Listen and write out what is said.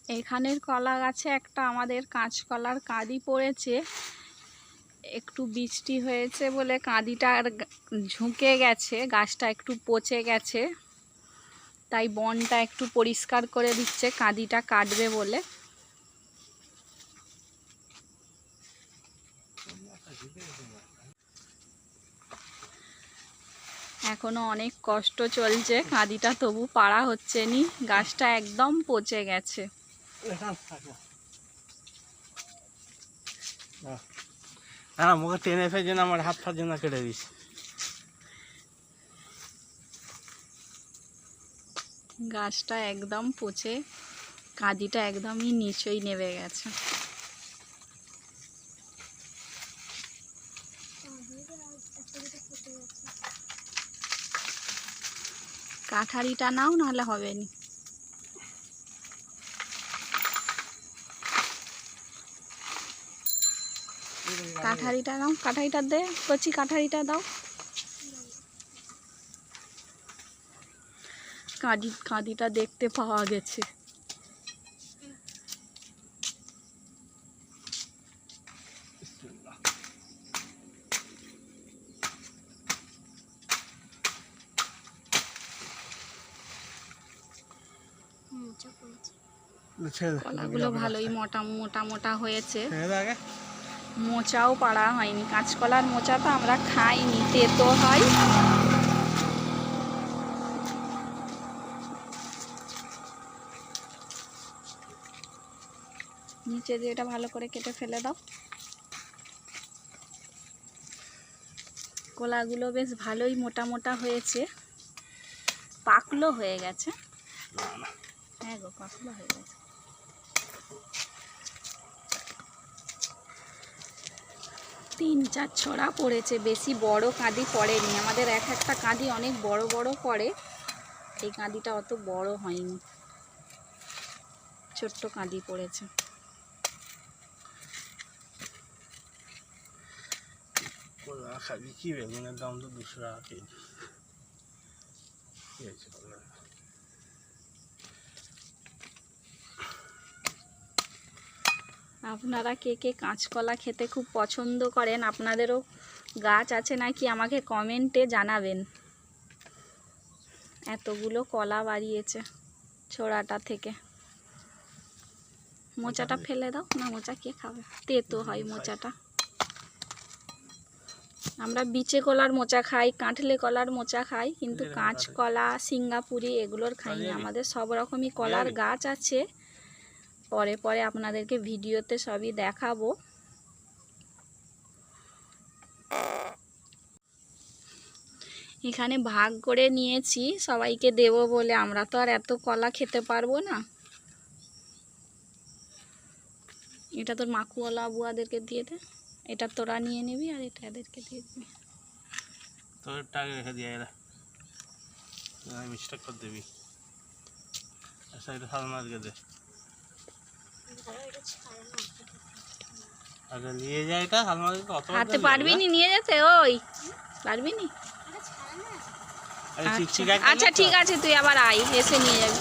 এখানের কলা গাছে একটা আমাদের কাঁচকলার কাঁদি পড়েছে। একটু বৃষ্টি হয়েছে বলে কাঁদিটা আর ঝুঁকে গেছে, গাছটা একটু পচে গেছে, তাই বনটা একটু পরিষ্কার করে দিচ্ছে কাঁদিটা কাটবে বলে। এখনো অনেক কষ্ট চলছে, কাঁদিটা তবু পাড়া হচ্ছে নি, গাছটা একদম পচে গেছে। মুখে টেনে ফেলে আমার হাত ফার জন্য কেটে দিস। গাছটা একদম পচে কাঁদিটা একদমই নিচেই নেমে গেছে। কাঠারিটা নাও, নাহলে হবে নি। কাঠারিটা নাও, কাঠারিটা দে, কচি কাঠারিটা দাও। কাঁদিটা দেখতে পাওয়া গেছে। কলাগুলো ভালোই মোটা মোটা মোটা হয়েছে, মোচাও পাড়া হয়নি। কাঁচকলার মোচা তো আমরা খাইনি, তেতো হয়। নিচে দিয়ে এটা ভালো করে কেটে ফেলে দাও। কলাগুলো বেশ ভালোই মোটা মোটা হয়েছে, পাকলো হয়ে গেছে। হ্যাঁ গো, পাকলো হয়ে গেছে। তিন চার ছড়া পড়েছে, বেশি বড় কাঁদি পড়েনি। আমাদের এক একটা কাঁদি অনেক বড় বড় পড়ে, এই কাঁদিটা অত বড় হয়নি, ছোট্ট কাঁদি পড়েছে। খাবি কি, বেগুনের দাম তো 200 টাকা কেজি। আপনারা কে কে কাঁচকলা খেতে খুব পছন্দ করেন, আপনাদেরও গাছ আছে নাকি আমাকে কমেন্টে জানাবেন। এতগুলো কলা বাড়িয়েছে ছোড়াটা থেকে। মোচাটা ফেলে দাও না, মোচা কে খাবে, তেতো হয় মোচাটা। আমরা বিচে কলার মোচা খাই, কাঁঠলে কলার মোচা খাই, কিন্তু কাঁচকলা, সিঙ্গাপুরি এগুলোর খাই না। আমাদের সব রকমই কলার গাছ আছে, পরে পরে আপনাদেরকে ভিডিওতে সবই দেখাবো। এখানে ভাগ করে নিয়েছি সবাইকে দেবো বলে, আমরা তো আর এত কলা খেতে পারবো না। এটা তোর মাকুওয়ালা বুয়াদেরকে দিয়ে দে, এটা তোরা নিয়ে নিবি, আর এটা এদেরকে দিয়ে দিবি। তোর টাকা রেখে দিয়ে এরা মিস্টেক করে দিবি। আচ্ছা, এটা সালমানকে দে, আগে নিয়ে যায়। এটা সালমানকে কত হাতে পারবি নি নিয়ে যেতে, ওই পারবি নি। আচ্ছা ঠিক আছে, তুই আবার আয়, এসে নিয়ে যাবি।